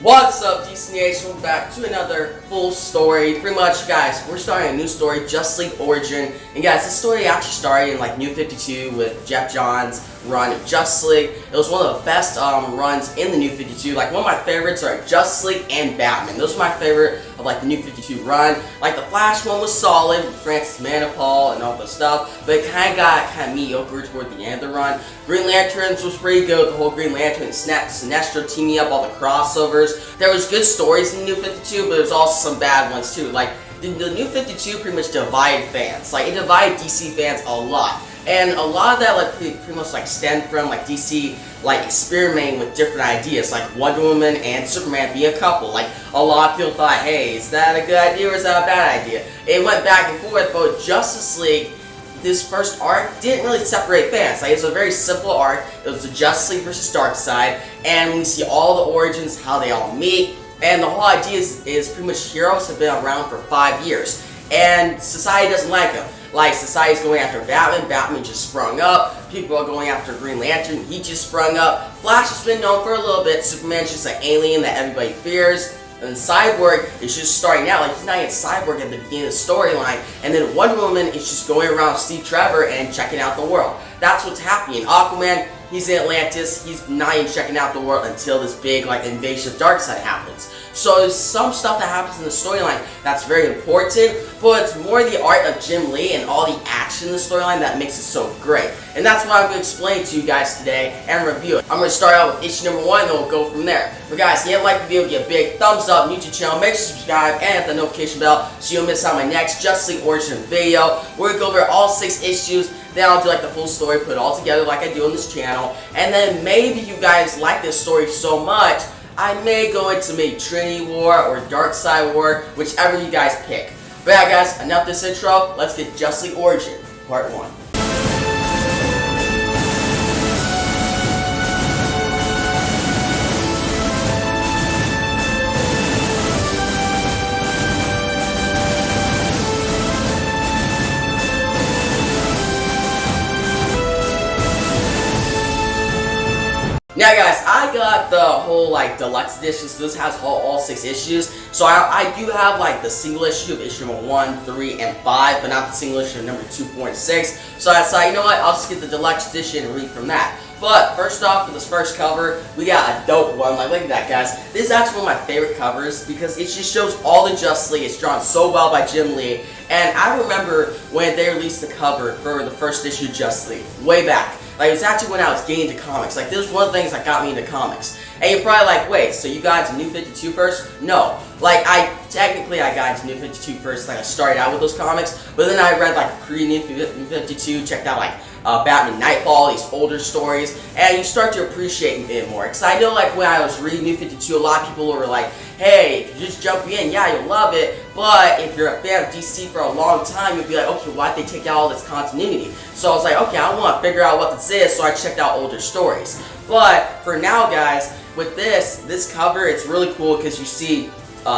What's up, DC Nation? Welcome back to another full story. Pretty much, guys, we're starting a new story, Justice League Origin. And guys, this story actually started in like New 52 with Geoff John's run of Justice League. It was one of the best runs in the New 52. Like, one of my favorites are Justice League and Batman. Those are my favorite of like the New 52 run. Like, the Flash one was solid with Francis Manipal and all the stuff, but it kind of got mediocre toward the end of the run. Green Lanterns was pretty good. The whole Green Lantern and Sinestro teaming up, all the crossovers. There was good stories in the New 52, but there's also some bad ones too. Like, the New 52 pretty much divided fans. Like, it divided DC fans a lot. And a lot of that like pretty much like stemmed from like DC like experimenting with different ideas, like Wonder Woman and Superman being a couple. Like, a lot of people thought, hey, is that a good idea or is that a bad idea? It went back and forth, but with Justice League, this first arc didn't really separate fans. Like, it was a very simple arc. It was the Justice League versus Darkseid, and we see all the origins, how they all meet, and the whole idea is pretty much heroes have been around for 5 years, and society doesn't like them. Like, society's going after Batman, Batman just sprung up, people are going after Green Lantern, he just sprung up, Flash has been known for a little bit, Superman's just an alien that everybody fears, and Cyborg is just starting out. Like, he's not even Cyborg at the beginning of the storyline. And then Wonder Woman is just going around with Steve Trevor and checking out the world. That's what's happening. Aquaman, he's in Atlantis. He's not even checking out the world until this big like invasion of Darkseid happens. So there's some stuff that happens in the storyline that's very important, but it's more the art of Jim Lee and all the action in the storyline that makes it so great. And that's what I'm going to explain to you guys today and review it. I'm going to start out with issue number 1 and then we'll go from there. But guys, if you like the video, give a big thumbs up, new to the channel, make sure to subscribe and hit the notification bell so you don't miss out on my next Justice League Origin video. We're going to go over all 6 issues, then I'll do like the full story, put it all together like I do on this channel, and then maybe you guys like this story so much, I may go into maybe Trinity War or Darkseid War, whichever you guys pick. But yeah guys, enough this intro, let's get Justice League Origin, Part 1. Now guys, I got the whole like deluxe edition, so this has all 6 issues. So I do have like the single issue of issue number 1, 3, and 5, but not the single issue of number 2, 4, and 6. So I decided, you know what, I'll just get the deluxe edition and read from that. But first off, for this first cover, we got a dope one. Like, look at that, guys. This is actually one of my favorite covers because it just shows all the Justice League. It's drawn so well by Jim Lee. And I remember when they released the cover for the first issue of Justice League, way back. Like, it was actually when I was getting into comics. Like, this was one of the things that got me into comics. And you're probably like, wait, so you got into New 52 first? No. Like, technically I got into New 52 first. Like, I started out with those comics. But then I read, like, pre-New 52, checked out, like, Batman Nightfall, these older stories, and you start to appreciate it more. Because I know, like, when I was reading New 52, a lot of people were like, hey, if you just jump in, yeah, you'll love it, but if you're a fan of DC for a long time, you'll be like, okay, why'd they take out all this continuity? So I was like, okay, I want to figure out what this is, so I checked out older stories. But for now, guys, with this cover, it's really cool because you see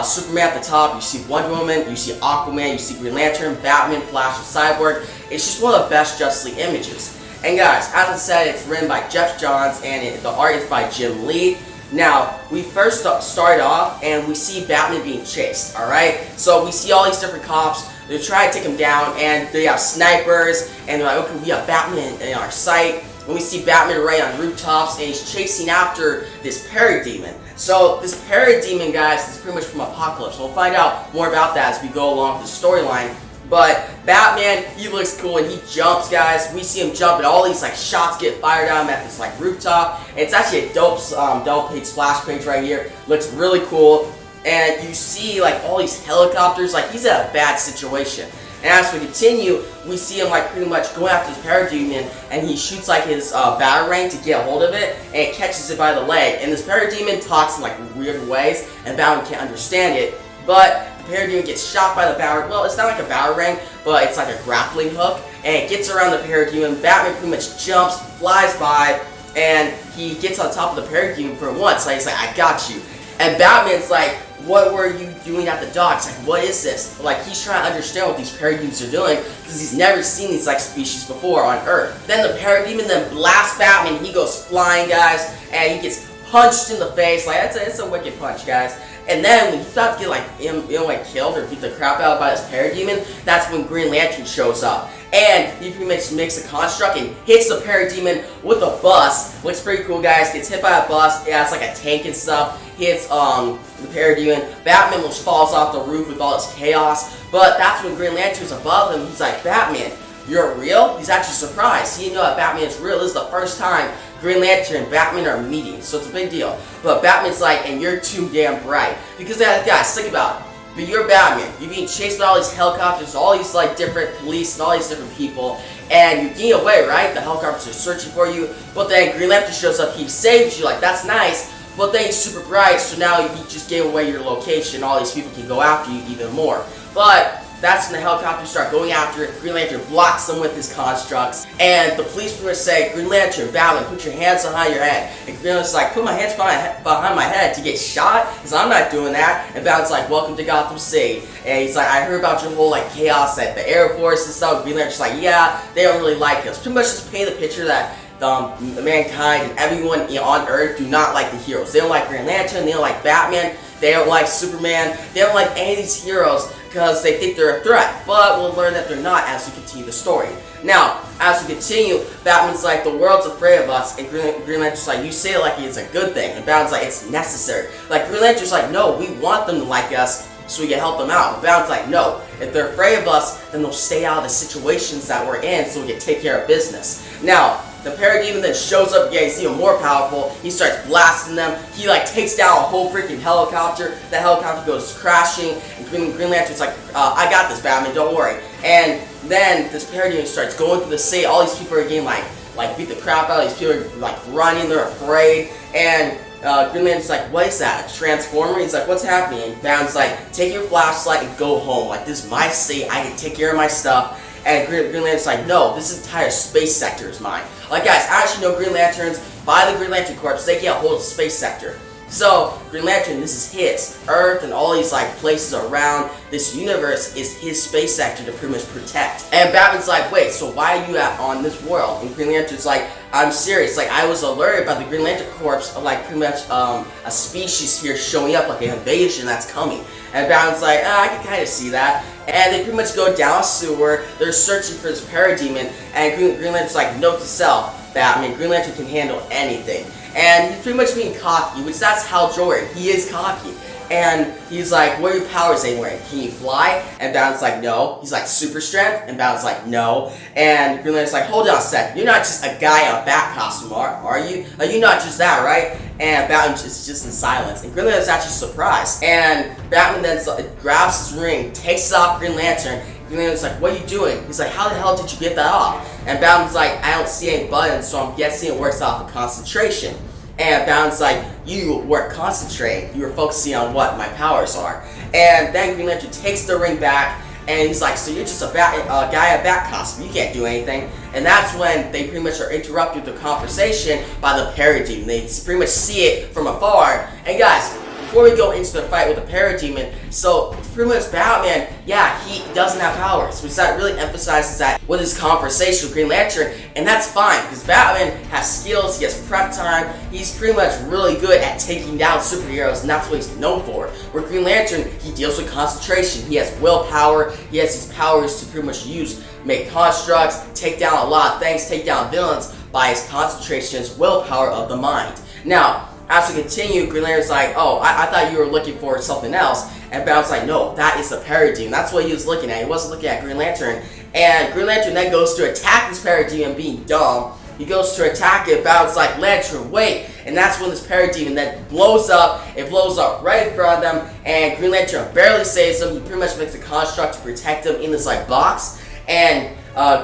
Superman at the top, you see Wonder Woman, you see Aquaman, you see Green Lantern, Batman, Flash, and Cyborg. It's just one of the best Justice League images. And guys, as I said, it's written by Geoff Johns and the art is by Jim Lee. Now, we first start off and we see Batman being chased, alright? So we see all these different cops, they're trying to take him down, and they have snipers, and they're like, okay, we have Batman in our sight. And we see Batman right on rooftops, and he's chasing after this parademon. So this parademon, guys, is pretty much from Apocalypse. We'll find out more about that as we go along with the storyline. But Batman, he looks cool and he jumps, guys. We see him jump and all these like shots get fired at him at this like rooftop. And it's actually a dope double page splash page right here. Looks really cool. And you see like all these helicopters, like he's in a bad situation. And as we continue, we see him like pretty much going after this parademon, and he shoots like his batarang to get a hold of it, and it catches it by the leg. And this parademon talks in like weird ways, and Batman can't understand it. But the parademon gets shot by the batarang. Well, it's not like a batarang, but it's like a grappling hook, and it gets around the parademon. Batman pretty much jumps, flies by, and he gets on top of the parademon for once. Like, he's like, I got you. And Batman's like, what were you doing at the docks? Like, what is this? Like, he's trying to understand what these parademons are doing because he's never seen these like species before on Earth. Then the parademon then blasts Batman. He goes flying, guys, and he gets punched in the face. Like, it's a wicked punch, guys. And then when he's about to get like killed or beat the crap out by this parademon, that's when Green Lantern shows up. And he pretty much makes a construct and hits the parademon with a bus. Looks pretty cool, guys. Gets hit by a bus. Yeah, it's like a tank and stuff. Hits the parademon. Batman just falls off the roof with all this chaos. But that's when Green Lantern's above him. He's like, Batman, you're real? He's actually surprised. He didn't know that Batman is real. This is the first time Green Lantern and Batman are meeting, so it's a big deal. But Batman's like, and you're too damn bright. Because guys, think about it. But you're Batman. You're being chased by all these helicopters, all these like different police and all these different people, and you get away, right? The helicopters are searching for you, but then Green Lantern shows up, he saves you, like that's nice, but then he's super bright, so now you just gave away your location, all these people can go after you even more. But that's when the helicopters start going after it. Green Lantern blocks them with his constructs. And the police pretty much say, Green Lantern, Batman, put your hands behind your head. And Green Lantern's like, put my hands behind my head to get shot? He's like, I'm not doing that. And Batman's like, welcome to Gotham City. And he's like, I heard about your whole like chaos at the Air Force and stuff. Green Lantern's like, yeah, they don't really like us. Pretty much just paint the picture that mankind and everyone on Earth do not like the heroes. They don't like Green Lantern, they don't like Batman, they don't like Superman, they don't like any of these heroes because they think they're a threat. But we'll learn that they're not as we continue the story. Now, as we continue, Batman's like, the world's afraid of us, and Green Lantern's like, you say it like it's a good thing, and Batman's like, it's necessary. Like, Green Lantern's like, no, we want them to like us so we can help them out. But Batman's like, no, if they're afraid of us, then they'll stay out of the situations that we're in so we can take care of business. Now, the parademon then shows up again, he's even more powerful, he starts blasting them, he like takes down a whole freaking helicopter, the helicopter goes crashing, and Green Lantern's like, I got this, Batman, don't worry. And then this parademon starts going through the city, all these people are getting like beat the crap out of these people, are like running, they're afraid, and Green Lantern's like, what is that, a transformer? He's like, what's happening? And Batman's like, take your flashlight and go home, like this is my city, I can take care of my stuff. And Green Lantern's like, no, this entire space sector is mine. Like, guys, I actually know Green Lanterns, by the Green Lantern Corps, they get a whole space sector. So, Green Lantern, this is his. Earth and all these, like, places around this universe is his space sector to pretty much protect. And Batman's like, wait, so why are you on this world? And Green Lantern's like, I'm serious. Like, I was alerted by the Green Lantern Corps of, like, pretty much a species here showing up, like an invasion that's coming. And Batman's like, I can kind of see that. And they pretty much go down a sewer, they're searching for this parademon, and Green Lantern's like, note to self, Batman, Green Lantern can handle anything. And he's pretty much being cocky, which that's Hal Jordan, he is cocky. And he's like, what are your powers anyway? Can you fly? And Batman's like, no. He's like, super strength? And Batman's like, no. And Green Lantern's like, hold on a sec, you're not just a guy in a bat costume, are you? You're not just that, right? And Batman is just in silence. And Green Lantern's actually surprised. And Batman then grabs his ring, takes it off Green Lantern. Green Lantern's like, what are you doing? He's like, how the hell did you get that off? And Batman's like, I don't see any buttons, so I'm guessing it works off of concentration. And Batman's like, you weren't concentrating, you were focusing on what my powers are. And then Green Lantern takes the ring back, and he's like, so you're just a guy in a bat costume, you can't do anything. And that's when they pretty much are interrupted the conversation by the parademon. They pretty much see it from afar. And guys, before we go into the fight with the parademon, so pretty much Batman, yeah, he doesn't have powers, which that really emphasizes that with his conversation with Green Lantern, and that's fine, because Batman has skills, he has prep time, he's pretty much really good at taking down superheroes, and that's what he's known for. Where Green Lantern, he deals with concentration, he has willpower, he has these powers to pretty much use, make constructs, take down a lot of things, take down villains by his concentration, his willpower of the mind. Now, as we continue, Green Lantern's like, oh, I thought you were looking for something else. And Batman's like, no, that is the parademon. That's what he was looking at. He wasn't looking at Green Lantern. And Green Lantern then goes to attack this parademon being dumb. He goes to attack it. Batman's like, Lantern, wait. And that's when this parademon then blows up. It blows up right in front of them. And Green Lantern barely saves him. He pretty much makes a construct to protect him in this like box. And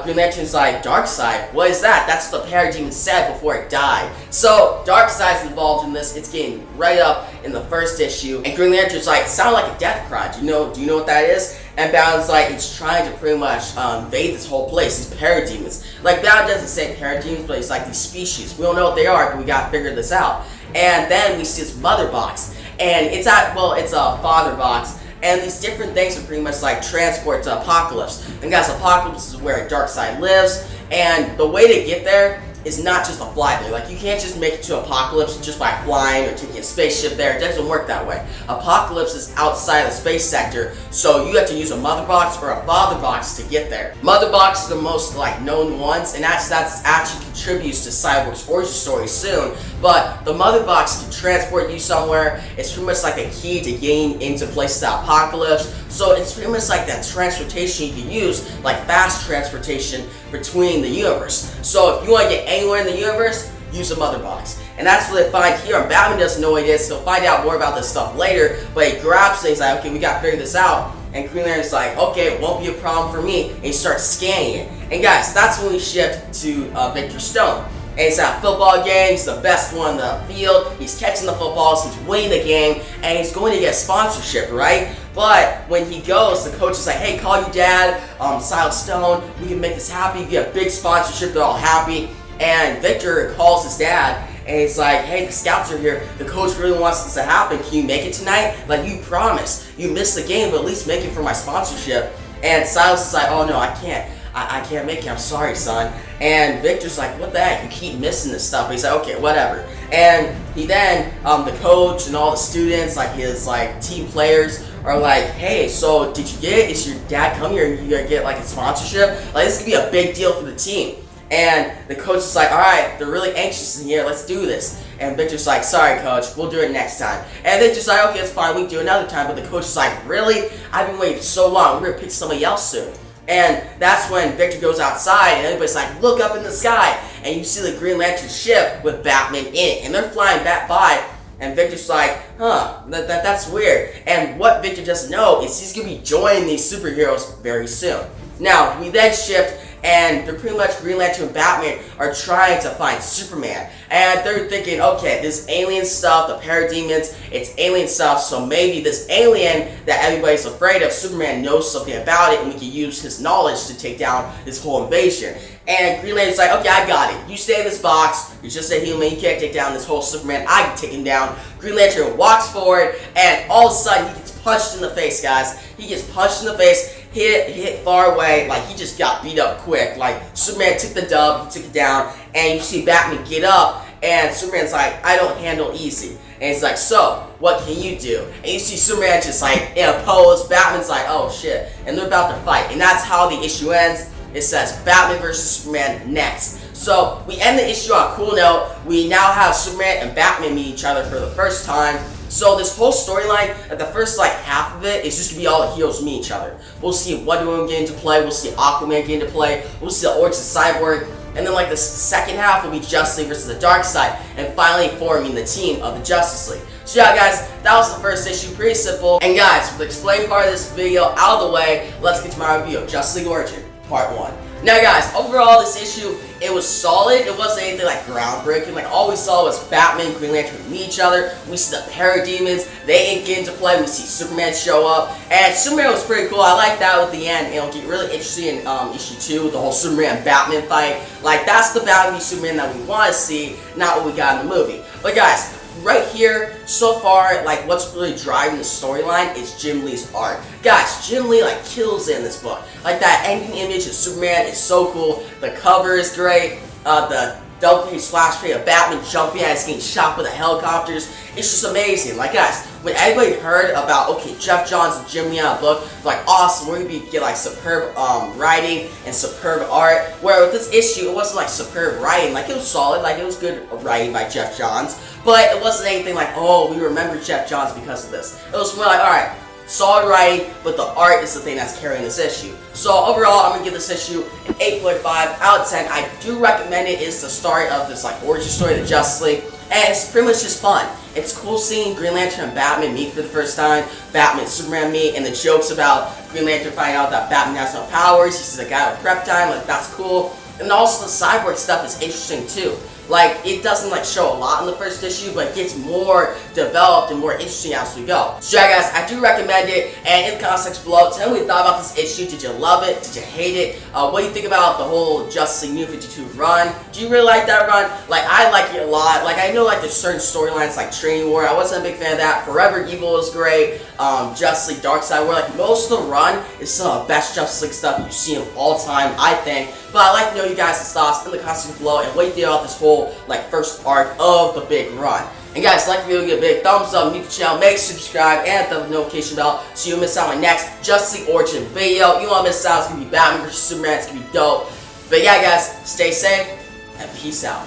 Green Lantern's like, Darkseid, what is that? That's what the parademon said before it died. So, Darkseid's involved in this. It's getting right up in the first issue. And Green Lantern's like, it sounded like a death cry. Do you know what that is? And Batman's like, it's trying to pretty much invade this whole place, these parademons. Like, Batman doesn't say parademons, but it's like these species. We don't know what they are, but we gotta figure this out. And then we see this mother box. And it's a father box. And these different things are pretty much like transport to Apocalypse. And guys, Apocalypse is where Darkseid lives. And the way to get there is not just a flyby. Like, you can't just make it to Apocalypse just by flying or taking a spaceship there. It doesn't work that way. Apocalypse is outside of the space sector, so you have to use a mother box or a father box to get there. Mother box is the most like known ones, and that's actually contributes to Cyborg's origin story soon. But the mother box can transport you somewhere. It's pretty much like a key to getting into places at Apocalypse. So it's pretty much like that transportation you can use, like fast transportation between the universe. So if you want to get anywhere in the universe, use a mother box. And that's what they find here, and Batman doesn't know what it is. He'll find out more about this stuff later, but he grabs things like, okay, we gotta figure this out. And Green Lantern's like, okay, it won't be a problem for me. And he starts scanning it. And guys, that's when we shift to Victor Stone. And he's at a football game, he's the best one in the field, he's catching the footballs, he's winning the game, and he's going to get sponsorship, right? But when he goes, the coach is like, hey, call your dad, Silas Stone, we can make this happen, you get a big sponsorship, they're all happy. And Victor calls his dad, and he's like, hey, the scouts are here, the coach really wants this to happen, can you make it tonight? Like, you promised, you missed the game, but at least make it for my sponsorship. And Silas is like, oh no, I can't make it, I'm sorry, son. And Victor's like, what the heck, you keep missing this stuff. But he's like, okay, whatever. And he then, the coach and all the students, like his like team players, are like, hey, so did you get it? Is your dad coming here? You gonna get like a sponsorship? Like, this could be a big deal for the team. And the coach is like, alright, they're really anxious in here, let's do this. And Victor's like, sorry coach, we'll do it next time. And Victor's like, okay, it's fine, we can do it another time. But the coach is like, really? I've been waiting so long, we're gonna pick somebody else soon. And that's when Victor goes outside and everybody's like, look up in the sky. And you see the Green Lantern ship with Batman in it. And they're flying back by. And Victor's like, huh, that's weird. And what Victor doesn't know is he's going to be joining these superheroes very soon. Now, we then shift, and they're pretty much Green Lantern and Batman are trying to find Superman. And they're thinking, okay, this alien stuff, the parademons, it's alien stuff, so maybe this alien that everybody's afraid of, Superman knows something about it, and we can use his knowledge to take down this whole invasion. And Green Lantern's like, okay, I got it. You stay in this box, you're just a human, you can't take down this whole Superman, I can take him down. Green Lantern walks forward, and all of a sudden, he gets punched in the face, guys. He gets punched in the face, hit far away, like he just got beat up quick. Like, Superman took the dub, he took it down, and you see Batman get up, and Superman's like, I don't handle easy. And he's like, so, what can you do? And you see Superman just like in a pose, Batman's like, oh shit, and they're about to fight. And that's how the issue ends. It says Batman versus Superman next. So, we end the issue on a cool note. We now have Superman and Batman meet each other for the first time. So this whole storyline, the first like half of it is just gonna be all the heroes meet each other. We'll see Wonder Woman get into play, we'll see Aquaman get into play, we'll see the origins of Cyborg, and then like the second half will be Justice League versus the Dark Side, and finally forming the team of the Justice League. So yeah guys, that was the first issue, pretty simple. And guys, with the explain part of this video out of the way, let's get to my review of Justice League Origin, Part 1. Now guys, overall this issue, it was solid. It wasn't anything like groundbreaking. Like all we saw was Batman and Green Lantern meet each other. We see the parademons, they get into play. We see Superman show up. And Superman was pretty cool. I like that at the end. It'll get really interesting in issue 2 with the whole Superman and Batman fight. Like that's the Batman v Superman that we want to see, not what we got in the movie. But guys, right here, so far, like what's really driving the storyline is Jim Lee's art. Guys, Jim Lee like kills it in this book. Like that ending image of Superman is so cool. The cover is great. The double page splash page of Batman jumping as getting shot by the helicopters. It's just amazing. Like guys, when everybody heard about Geoff Johns and Jim Lee on a book, like awesome, we're gonna get like superb writing and superb art. Where with this issue, it wasn't like superb writing. Like it was solid. Like it was good writing by Geoff Johns. But it wasn't anything like, oh, we remember Geoff Johns because of this. It was more like, alright, solid writing, but the art is the thing that's carrying this issue. So overall, I'm going to give this issue an 8.5 out of 10. I do recommend it. It's the start of this like origin story of the Justice League. And it's pretty much just fun. It's cool seeing Green Lantern and Batman meet for the first time. Batman and Superman meet, and the jokes about Green Lantern finding out that Batman has no powers. He's a guy with prep time, like that's cool. And also the Cyborg stuff is interesting too. Like, it doesn't like show a lot in the first issue, but it gets more developed and more interesting as we go. So yeah guys, I do recommend it, and in the comment section below, tell me what you thought about this issue. Did you love it? Did you hate it? What do you think about the whole Justice League New 52 run? Do you really like that run? Like, I like it a lot. Like, I know like there's certain storylines like Training War, I wasn't a big fan of that. Forever Evil is great. Justice League Dark Side, where like most of the run is some of the best Justice League stuff you see of all time, I think. But I'd like to know you guys' thoughts in the comments section below, and what you think about this whole like first arc of the big run. And guys, like the video, give a big thumbs up, new to the channel, make sure to subscribe, and hit the notification bell so you don't miss out on my next Justice League Origin video. You won't miss out, it's gonna be Batman vs Superman, it's gonna be dope. But yeah guys, stay safe, and peace out.